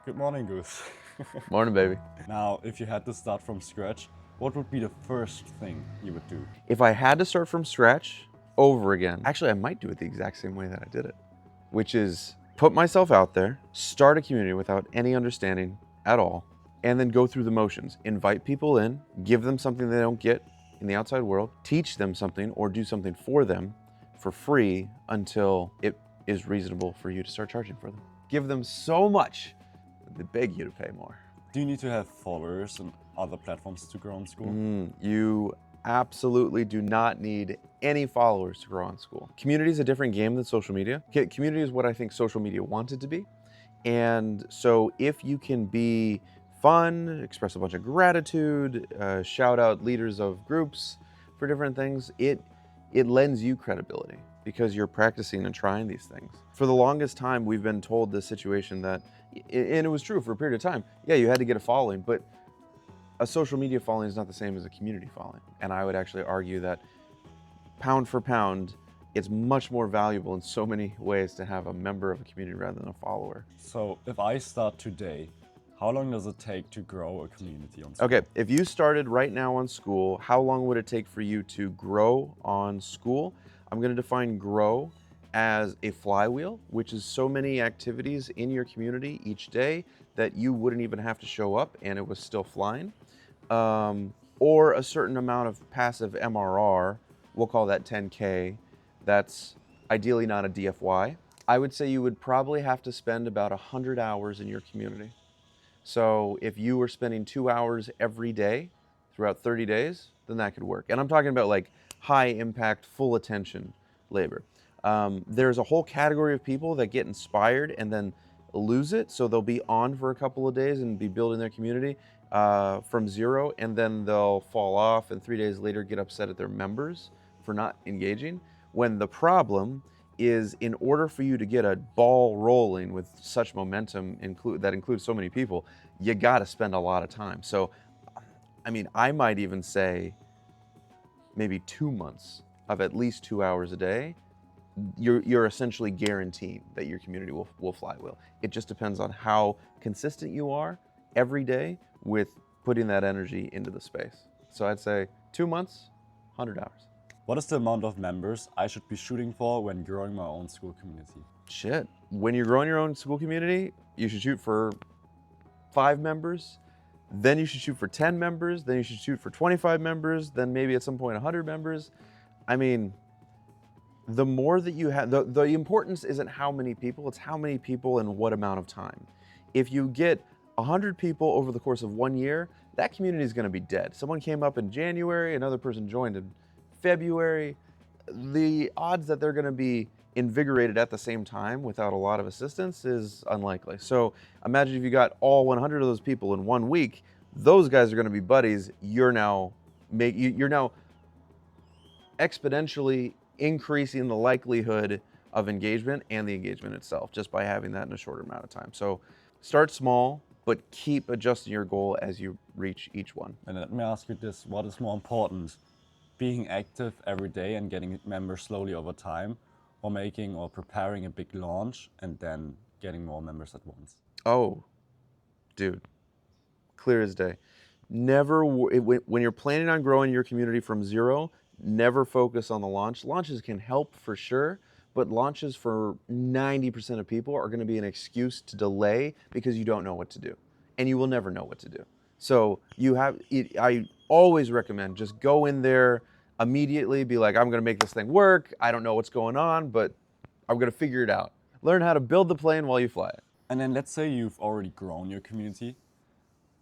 Good morning, Goose. Morning, baby. Now, if you had to start from scratch, what would be the first thing you would do? If I had to start from scratch over again, actually, I might do it the exact same way that I did it, which is put myself out there, start a community without any understanding at all, and then go through the motions. Invite people in, give them something they don't get in the outside world, teach them something or do something for them for free until it is reasonable for you to start charging for them. Give them so much that they beg you to pay more. Do you need to have followers on other platforms to grow on Skool? You absolutely do not need any followers to grow on Skool. Community is a different game than social media. Community is what I think social media wanted to be. And so if you can be fun, express a bunch of gratitude, shout out leaders of groups for different things, it lends you credibility because you're practicing and trying these things. For the longest time, we've been told this situation that, and it was true for a period of time, yeah, you had to get a following, but a social media following is not the same as a community following. And I would actually argue that pound for pound, it's much more valuable in so many ways to have a member of a community rather than a follower. So, if I start today, how long does it take to grow a community on Skool? Okay, if you started right now on Skool, how long would it take for you to grow on Skool? I'm going to define grow as a flywheel, which is so many activities in your community each day that you wouldn't even have to show up and it was still flying. Or a certain amount of passive MRR, we'll call that 10K, that's ideally not a DFY. I would say you would probably have to spend about 100 hours in your community. So if you were spending 2 hours every day throughout 30 days, then that could work. And I'm talking about like high impact, full attention labor. There's a whole category of people that get inspired and then lose it. So they'll be on for a couple of days and be building their community from zero, and then they'll fall off and 3 days later get upset at their members for not engaging. When the problem is, in order for you to get a ball rolling with such momentum that includes so many people, you got to spend a lot of time. So, I mean, I might even say maybe 2 months of at least 2 hours a day. You're essentially guaranteeing that your community will flywheel. It just depends on how consistent you are every day with putting that energy into the space. So I'd say 2 months, 100 hours. What is the amount of members I should be shooting for when growing my own Skool community? Shit. When you're growing your own Skool community, you should shoot for 5 members. Then you should shoot for 10 members. Then you should shoot for 25 members. Then maybe at some point 100 members. I mean, the more that you have, the importance isn't how many people, it's how many people and what amount of time. If you get 100 people over the course of 1 year, that community is going to be dead. Someone came up in January, another person joined in February. The odds that they're going to be invigorated at the same time without a lot of assistance is unlikely. So imagine if you got all 100 of those people in 1 week, those guys are going to be buddies. You're now exponentially increasing the likelihood of engagement and the engagement itself just by having that in a shorter amount of time. So start small, but keep adjusting your goal as you reach each one. And let me ask you this, what is more important? Being active every day and getting members slowly over time, or making or preparing a big launch and then getting more members at once? Oh, dude, clear as day. Never, when you're planning on growing your community from zero, never focus on the launch. Launches can help for sure, but launches for 90% of people are going to be an excuse to delay because you don't know what to do, and you will never know what to do. So I always recommend just go in there immediately, be like, I'm going to make this thing work. I don't know what's going on, but I'm going to figure it out. Learn how to build the plane while you fly it. And then let's say you've already grown your community.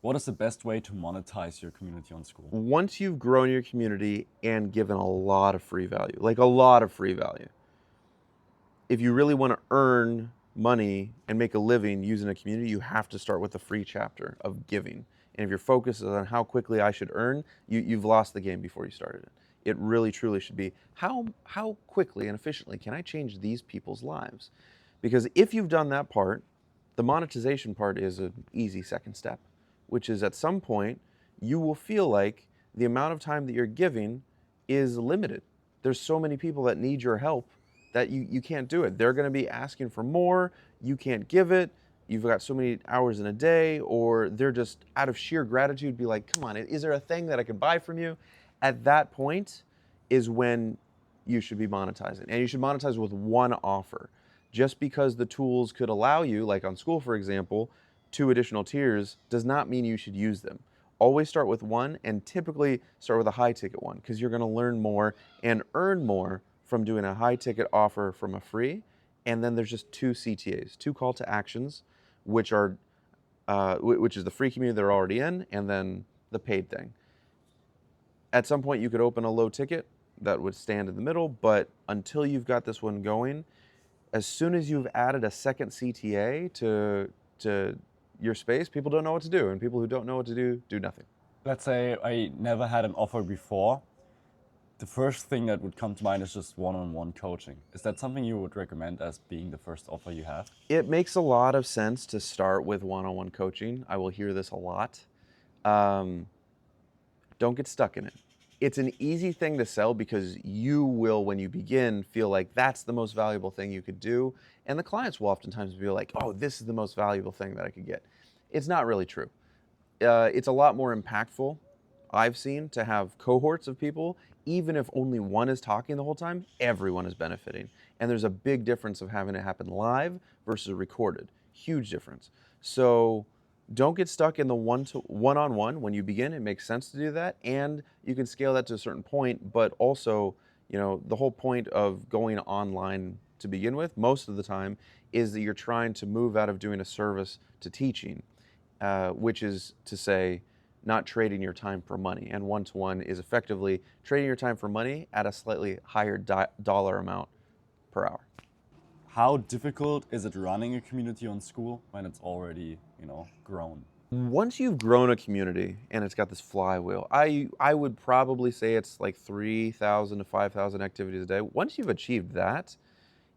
What is the best way to monetize your community on Skool? Once you've grown your community and given a lot of free value, like a lot of free value, if you really want to earn money and make a living using a community, you have to start with the free chapter of giving. And if your focus is on how quickly I should earn, you've lost the game before you started it. It really, truly should be, how quickly and efficiently can I change these people's lives? Because if you've done that part, the monetization part is an easy second step, which is at some point, you will feel like the amount of time that you're giving is limited. There's so many people that need your help that you can't do it. They're going to be asking for more, you can't give it, you've got so many hours in a day, or they're just out of sheer gratitude be like, come on, is there a thing that I can buy from you? At that point is when you should be monetizing. And you should monetize with one offer. Just because the tools could allow you, like on Skool, for example, 2 additional tiers does not mean you should use them. Always start with one, and typically start with a high ticket one, because you're going to learn more and earn more from doing a high ticket offer from a free. And then there's just 2 CTAs, 2 call to actions, which are which is the free community they're already in, and then the paid thing. At some point you could open a low ticket that would stand in the middle, but until you've got this one going, as soon as you've added a second CTA to your space, people don't know what to do, and people who don't know what to do nothing. Let's say I never had an offer before. The first thing that would come to mind is just one-on-one coaching. Is that something you would recommend as being the first offer you have? It makes a lot of sense to start with one-on-one coaching. I will hear this a lot. Don't get stuck in it. It's an easy thing to sell because you will, when you begin, feel like that's the most valuable thing you could do. And the clients will oftentimes be like, oh, this is the most valuable thing that I could get. It's not really true. It's a lot more impactful, I've seen, to have cohorts of people. Even if only one is talking the whole time, everyone is benefiting. And there's a big difference of having it happen live versus recorded. Huge difference. So don't get stuck in the one-on-one when you begin. It makes sense to do that, and you can scale that to a certain point. But also, the whole point of going online to begin with, most of the time, is that you're trying to move out of doing a service to teaching, which is to say, not trading your time for money. And one-to-one is effectively trading your time for money at a slightly higher dollar amount per hour. How difficult is it running a community on Skool when it's already, grown? Once you've grown a community and it's got this flywheel, I would probably say it's like 3,000 to 5,000 activities a day. Once you've achieved that,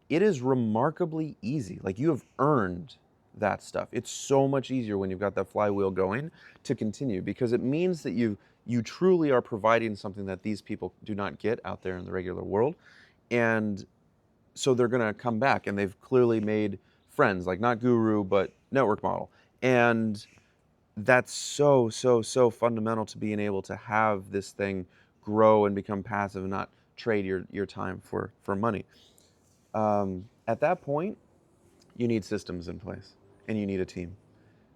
it is remarkably easy. Like, you have earned that stuff. It's so much easier when you've got that flywheel going to continue, because it means that you truly are providing something that these people do not get out there in the regular world. And so they're going to come back, and they've clearly made friends, like not guru, but network model. And that's so fundamental to being able to have this thing grow and become passive and not trade your time for money. At that point, you need systems in place, and you need a team.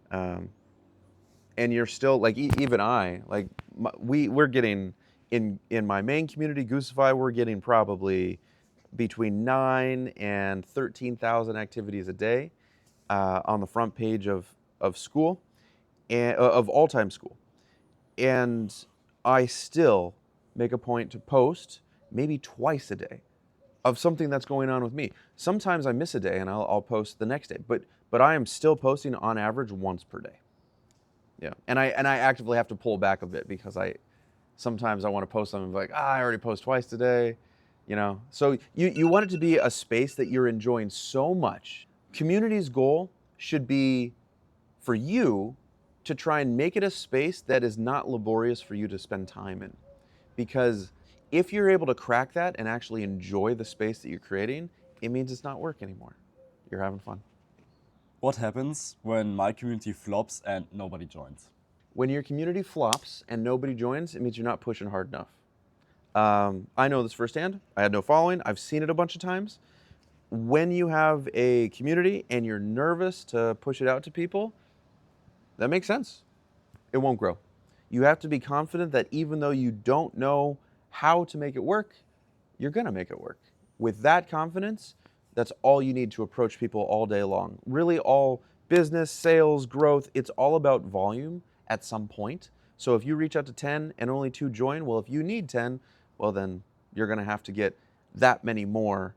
And you're still, like, even I, like, we're getting, in my main community, Goosify, we're getting probably between 9 and 13,000 activities a day on the front page of Skool, and of all-time Skool. And I still make a point to post maybe twice a day of something that's going on with me. Sometimes I miss a day and I'll post the next day, but I am still posting on average once per day. Yeah, and I actively have to pull back a bit, because sometimes I want to post something and be like, I already post twice today, So you want it to be a space that you're enjoying so much. Community's goal should be for you to try and make it a space that is not laborious for you to spend time in. Because if you're able to crack that and actually enjoy the space that you're creating, it means it's not work anymore. You're having fun. What happens when my community flops and nobody joins? When your community flops and nobody joins, it means you're not pushing hard enough. I know this firsthand. I had no following. I've seen it a bunch of times. When you have a community and you're nervous to push it out to people, that makes sense. It won't grow. You have to be confident that even though you don't know how to make it work, you're going to make it work. With that confidence, that's all you need to approach people all day long. Really, all business, sales, growth, it's all about volume at some point. So if you reach out to 10 and only 2 join, well, if you need 10, well, then you're going to have to get that many more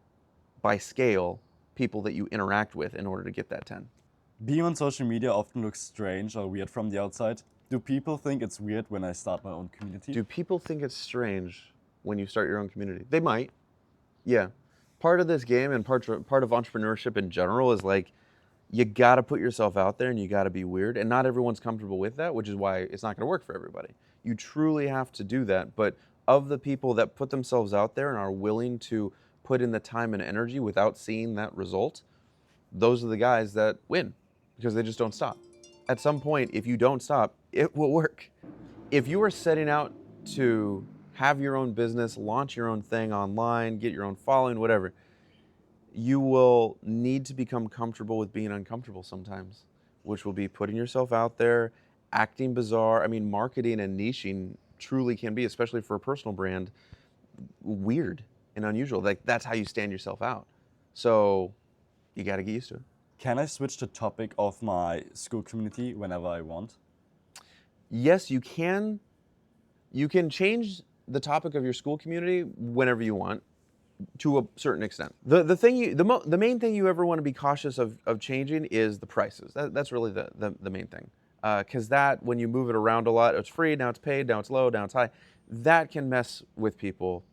by scale people that you interact with in order to get that 10. Being on social media often looks strange or weird from the outside. Do people think it's weird when I start my own community? Do people think it's strange when you start your own community? They might. Yeah. Part of this game and part of entrepreneurship in general is like, you got to put yourself out there and you got to be weird. And not everyone's comfortable with that, which is why it's not going to work for everybody. You truly have to do that. But of the people that put themselves out there and are willing to put in the time and energy without seeing that result, those are the guys that win, because they just don't stop. At some point, if you don't stop, it will work. If you are setting out to have your own business, launch your own thing online, get your own following, whatever, you will need to become comfortable with being uncomfortable sometimes, which will be putting yourself out there, acting bizarre. I mean, marketing and niching truly can be, especially for a personal brand, weird and unusual. Like, that's how you stand yourself out. So you got to get used to it. Can I switch the topic of my Skool community whenever I want? Yes, you can. You can change the topic of your Skool community whenever you want, to a certain extent. The main thing you ever want to be cautious of changing is the prices. That's really the main thing. Because that, when you move it around a lot, it's free, now it's paid, now it's low, now it's high. That can mess with people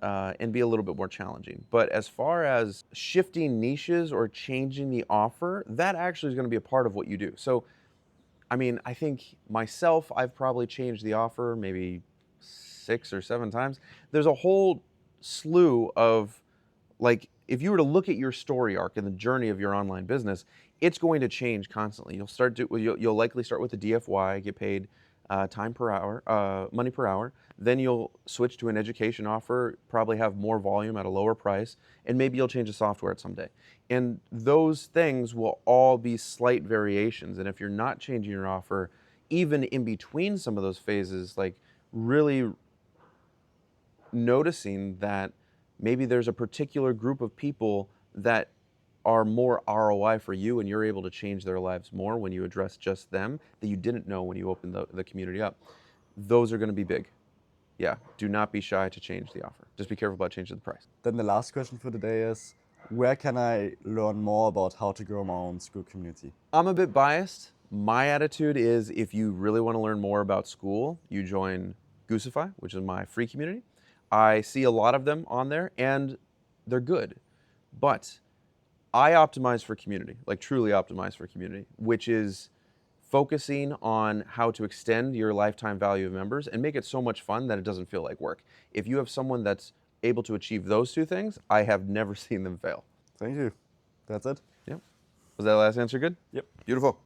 and be a little bit more challenging. But as far as shifting niches or changing the offer, that actually is going to be a part of what you do. So, I mean, I think myself, I've probably changed the offer maybe 6 or 7 times. There's a whole slew of, like, if you were to look at your story arc and the journey of your online business, it's going to change constantly. You'll likely start with the DFY, get paid time per hour, money per hour. Then you'll switch to an education offer, probably have more volume at a lower price, and maybe you'll change the software at some day. And those things will all be slight variations. And if you're not changing your offer, even in between some of those phases, like really noticing that maybe there's a particular group of people that are more ROI for you, and you're able to change their lives more when you address just them that you didn't know when you opened the community up. Those are going to be big. Yeah, do not be shy to change the offer. Just be careful about changing the price. Then the last question for today is, where can I learn more about how to grow my own Skool community? I'm a bit biased. My attitude is, if you really want to learn more about Skool, you join Goosify, which is my free community. I see a lot of them on there, and they're good. But I optimize for community, like truly optimize for community, which is focusing on how to extend your lifetime value of members and make it so much fun that it doesn't feel like work. If you have someone that's able to achieve those 2 things, I have never seen them fail. Thank you. That's it. Yep. Was that last answer good? Yep. Beautiful.